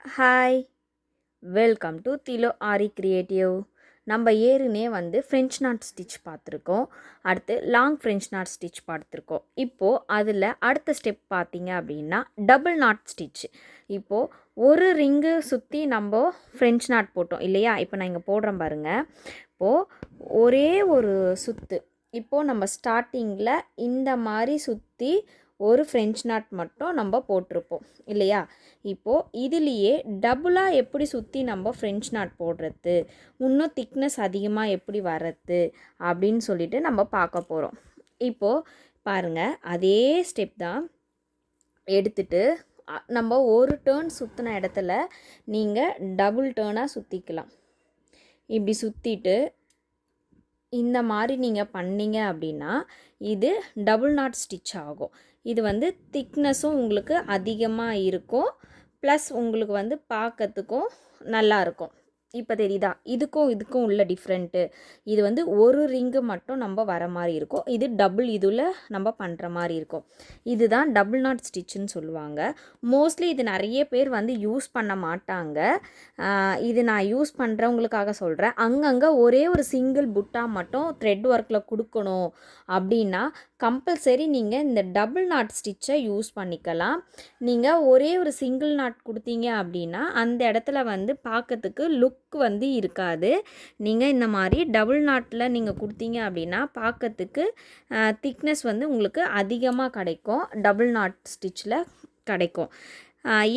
Hi, welcome to திலோ aari creative. நம்ம ஏற்கனவே French not stitch பார்த்துருக்கோம். அடுத்து லாங் ஃப்ரெஞ்ச் நாட் ஸ்டிச் பார்த்துருக்கோம். இப்போது அதில் அடுத்த ஸ்டெப் பார்த்தீங்க அப்படின்னா டபுள் நாட் ஸ்டிச். இப்போது ஒரு ரிங்கு சுற்றி நம்ம ஃப்ரெஞ்ச் நாட் போட்டோம் இல்லையா? இப்போ நான் இங்கே போடுறேன் பாருங்கள். இப்போது ஒரே ஒரு சுற்று, இப்போது நம்ம ஸ்டார்டிங்கில் இந்த மாதிரி சுற்றி ஒரு ஃப்ரெஞ்ச் நாட் மட்டும் நம்ம போட்டிருப்போம் இல்லையா? இப்போது இதுலேயே டபுளாக எப்படி சுற்றி நம்ம ஃப்ரெஞ்ச் நாட் போடுறது, இன்னும் திக்னஸ் அதிகமாக எப்படி வர்றது அப்படின்னு சொல்லிட்டு நம்ம பார்க்க போகிறோம். இப்போது பாருங்கள், அதே ஸ்டெப் தான் எடுத்துகிட்டு நம்ம ஒரு டேர்ன் சுற்றின இடத்துல நீங்கள் டபுள் டேர்னாக சுற்றிக்கலாம். இப்படி சுற்றிட்டு இந்த மாதிரி நீங்கள் பண்ணீங்க அப்படின்னா இது டபுள் நாட் ஸ்டிச் ஆகும். இது திக்னஸும் உங்களுக்கு அதிகமாக இருக்கும், ப்ளஸ் உங்களுக்கு பார்க்கறதுக்கும் நல்லாயிருக்கும். இப்போ தெரியுதா? இதுக்கும் உள்ள டிஃப்ரெண்ட்டு. இது ஒரு ரிங்கு மட்டும் நம்ம வர மாதிரி இருக்கும். இது டபுள் இதில் நம்ம பண்ணுற மாதிரி இருக்கும். இதுதான் டபுள் நாட் ஸ்டிச்சுன்னு சொல்லுவாங்க. மோஸ்ட்லி இது நிறைய பேர் யூஸ் பண்ண மாட்டாங்க. இது நான் யூஸ் பண்ணுறவங்களுக்காக சொல்கிறேன். அங்கங்கே ஒரே ஒரு சிங்கிள் புட்டா மட்டும் த்ரெட் ஒர்க்கில் கொடுக்கணும் அப்படின்னா கம்பல்சரி நீங்கள் இந்த டபுள் நாட் ஸ்டிச்சை யூஸ் பண்ணிக்கலாம். நீங்கள் ஒரே ஒரு சிங்கிள் நாட் கொடுத்தீங்க அப்படின்னா அந்த இடத்துல பார்க்கறதுக்கு லுக் இருக்காது. நீங்கள் இந்த மாதிரி டபுள் நாட்டில் நீங்கள் கொடுத்தீங்க அப்படின்னா பார்க்கறதுக்கு திக்னஸ் உங்களுக்கு அதிகமாக கிடைக்கும், டபுள் நாட் ஸ்டிச்சில் கிடைக்கும்.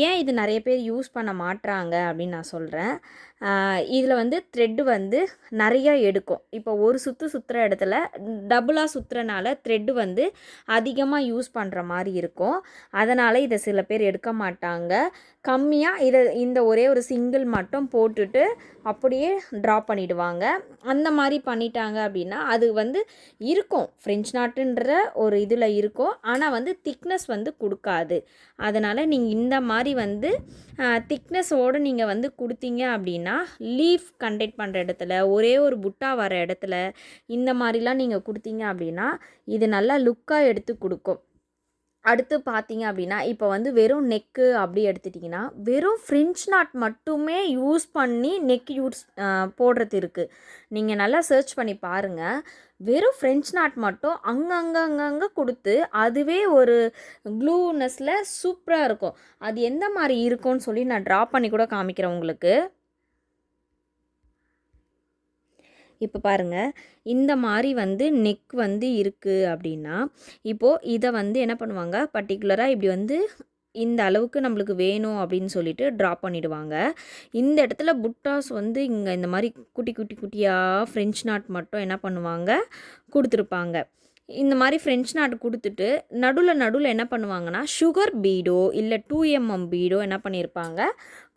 ஏன் இது நிறைய பேர் யூஸ் பண்ண மாட்டுறாங்க அப்படின்னு நான் சொல்கிறேன். இதில் த்ரெட்டு நிறையா எடுக்கும். இப்போ ஒரு சுற்றுற இடத்துல டபுளாக சுற்றுறனால த்ரெட்டு அதிகமாக யூஸ் பண்ணுற மாதிரி இருக்கும். அதனால் இதை சில பேர் எடுக்க மாட்டாங்க. கம்மியாக இந்த ஒரே ஒரு சிங்கிள் மட்டும் போட்டுட்டு அப்படியே ட்ராப் பண்ணிவிடுவாங்க. அந்த மாதிரி பண்ணிட்டாங்க அப்படின்னா அது இருக்கும், ஃப்ரெஞ்ச் நாட்டுன்ற ஒரு இதில் இருக்கும், ஆனால் திக்னஸ் கொடுக்காது. அதனால் நீங்கள் இந்த மாதிரி திக்னஸோடு நீங்கள் கொடுத்தீங்க அப்படின்னா லீஃப் கண்டெக்ட் பண்ணுற இடத்துல ஒரே ஒரு புட்டா வர இடத்துல இந்த மாதிரிலாம் நீங்கள் கொடுத்தீங்க அப்படின்னா இது நல்லா லுக்காக எடுத்து கொடுக்கும். அடுத்து பார்த்தீங்க அப்படின்னா இப்போ வெறும் நெக்கு அப்படி எடுத்துட்டிங்கன்னா வெறும் ஃப்ரெஞ்ச் நாட் மட்டுமே யூஸ் பண்ணி நெக் போடுறது இருக்குது. நீங்கள் நல்லா சர்ச் பண்ணி பாருங்கள். வெறும் ஃப்ரெஞ்ச் நாட் மட்டும் அங்கங்கே கொடுத்து அதுவே ஒரு க்ளூனஸில் சூப்பராக இருக்கும். அது எந்த மாதிரி இருக்கும்னு சொல்லி நான் ட்ரா பண்ணி கூட காமிக்கிறேன் உங்களுக்கு. இப்போ பாருங்கள், இந்த மாதிரி நெக் இருக்குது அப்படின்னா இப்போது இதை என்ன பண்ணுவாங்க, பர்டிகுலராக இப்படி இந்த அளவுக்கு நம்மளுக்கு வேணும் அப்படின்னு சொல்லிட்டு ட்ரா பண்ணிவிடுவாங்க. இந்த இடத்துல புட்டாஸ் இங்கே இந்த மாதிரி குட்டி குட்டி குட்டியாக ஃப்ரெஞ்ச் நாட் மட்டும் என்ன பண்ணுவாங்க கொடுத்துருப்பாங்க. இந்த மாதிரி ஃப்ரெஞ்ச் நாட் கொடுத்துட்டு நடுவில் என்ன பண்ணுவாங்கன்னா சுகர் பீடோ இல்லை 2mm பீடோ என்ன பண்ணியிருப்பாங்க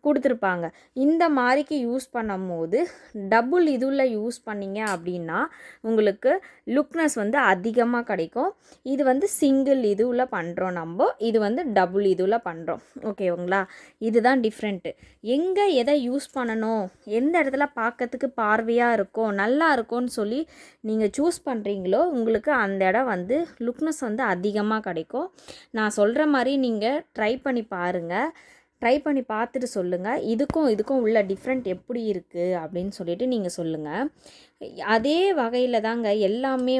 கொடுத்துருப்பாங்க. இந்த மாதிரிக்கு யூஸ் பண்ணும் போது டபுள் இதில் யூஸ் பண்ணிங்க அப்படின்னா உங்களுக்கு லுக்னஸ் அதிகமாக கிடைக்கும். இது சிங்கிள் இதுவில் பண்ணுறோம் நம்ம, இது டபுள் இதில் பண்ணுறோம். ஓகேங்களா? இதுதான் டிஃப்ரெண்ட்டு. எங்கே எதை யூஸ் பண்ணணும், எந்த இடத்துல பார்க்கறதுக்கு பார்வையாக இருக்கும் நல்லா இருக்கும்னு சொல்லி நீங்கள் சூஸ் பண்ணுறீங்களோ உங்களுக்கு அந்த இடம் லுக்னஸ் அதிகமாக கிடைக்கும். நான் சொல்கிற மாதிரி நீங்கள் ட்ரை பண்ணி பாருங்கள். ட்ரை பண்ணி பார்த்துட்டு சொல்லுங்கள், இதுக்கும் உள்ள டிஃப்ரெண்ட் எப்படி இருக்குது அப்படின்னு சொல்லிட்டு நீங்கள் சொல்லுங்கள். அதே வகையில் தாங்க எல்லாமே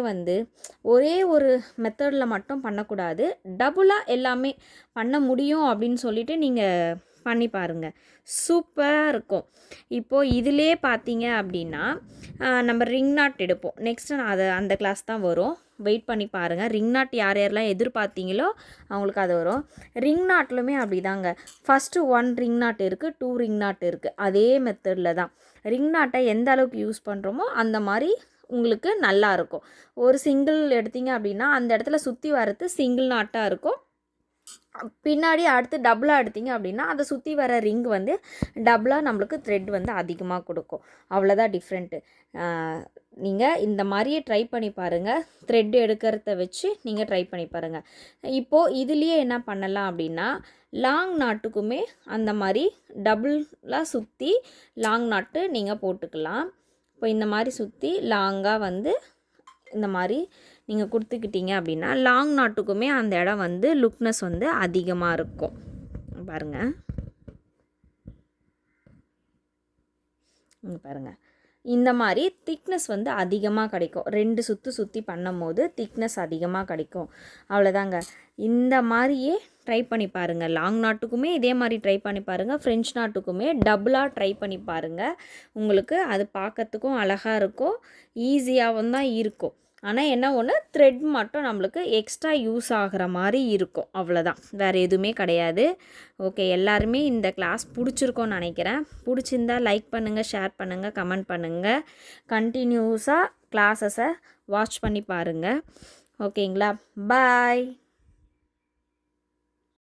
ஒரே ஒரு மெத்தடில் மட்டும் பண்ணக்கூடாது, டபுளாக எல்லாமே பண்ண முடியும் அப்படின்னு சொல்லிட்டு நீங்கள் பண்ணி பாருங்கள், சூப்பராக இருக்கும். இப்போது இதிலே பார்த்தீங்க அப்படின்னா நம்ம ரிங் நாட் எடுப்போம். நெக்ஸ்ட்டு நான் அந்த கிளாஸ் தான் வரும், வெயிட் பண்ணி பாருங்கள். ரிங் நாட் யாரெல்லாம் எதிர்பார்த்தீங்களோ அவங்களுக்கு அது வரும். ரிங் நாட்லுமே அப்படி தாங்க, ஃபஸ்ட்டு 1 ரிங் நாட் இருக்குது, 2 ரிங் நாட் இருக்குது. அதே மெத்தடில் தான் ரிங் நாட்டை எந்த அளவுக்கு யூஸ் பண்ணுறோமோ அந்த மாதிரி உங்களுக்கு நல்லாயிருக்கும். ஒரு சிங்கிள் எடுத்தீங்க அப்படின்னா அந்த இடத்துல சுற்றி வர்றது சிங்கிள் நாட்டாக இருக்கும். பின்னாடி அடுத்து டபுளாக எடுத்தீங்க அப்படின்னா அதை சுற்றி வர ரிங் டபுளாக நம்மளுக்கு த்ரெட் அதிகமாக கொடுக்கும். அவ்வளோதான் டிஃப்ரெண்ட்டு. நீங்கள் இந்த மாதிரியே ட்ரை பண்ணி பாருங்கள். த்ரெட் எடுக்கிறத வச்சு நீங்கள் ட்ரை பண்ணி பாருங்கள். இப்போது இதுலேயே என்ன பண்ணலாம் அப்படின்னா லாங் நாட்டுக்குமே அந்த மாதிரி டபுளாக சுற்றி லாங் நாட்டு நீங்கள் போட்டுக்கலாம். இப்போ இந்த மாதிரி சுற்றி லாங்காக இந்த மாதிரி நீங்கள் கொடுத்துக்கிட்டீங்க அப்படின்னா லாங் நாட்டுக்குமே அந்த இடம் லுக்னஸ் அதிகமாக இருக்கும். பாருங்கள். இங்கே பாருங்கள், இந்த மாதிரி திக்னஸ் வந்து அதிகமாக கிடைக்கும். 2 சுற்றி பண்ணும் போது திக்னஸ் அதிகமாக கிடைக்கும். அவ்வளோதாங்க. இந்த மாதிரியே ட்ரை பண்ணி பாருங்கள். லாங் நாட்டுக்குமே இதே மாதிரி ட்ரை பண்ணி பாருங்கள். ஃப்ரெஞ்ச் நாட்டுக்குமே டபுளாக ட்ரை பண்ணி பாருங்கள். உங்களுக்கு அது பார்க்கறதுக்கும் அழகாக இருக்கும், ஈஸியாகவும் தான் இருக்கும். ஆனால் என்ன ஒன்று, த்ரெட் மட்டும் நம்மளுக்கு எக்ஸ்ட்ரா யூஸ் ஆகிற மாதிரி இருக்கும், அவ்வளோதான், வேறு எதுவுமே கிடையாது. ஓகே, எல்லாருமே இந்த கிளாஸ் பிடிச்சிருக்கோன்னு நினைக்கிறேன். பிடிச்சிருந்தா லைக் பண்ணுங்கள், ஷேர் பண்ணுங்கள், கமெண்ட் பண்ணுங்கள். கண்டினியூஸாக கிளாஸஸை வாட்ச் பண்ணி பாருங்கள். ஓகேங்களா? பாய்.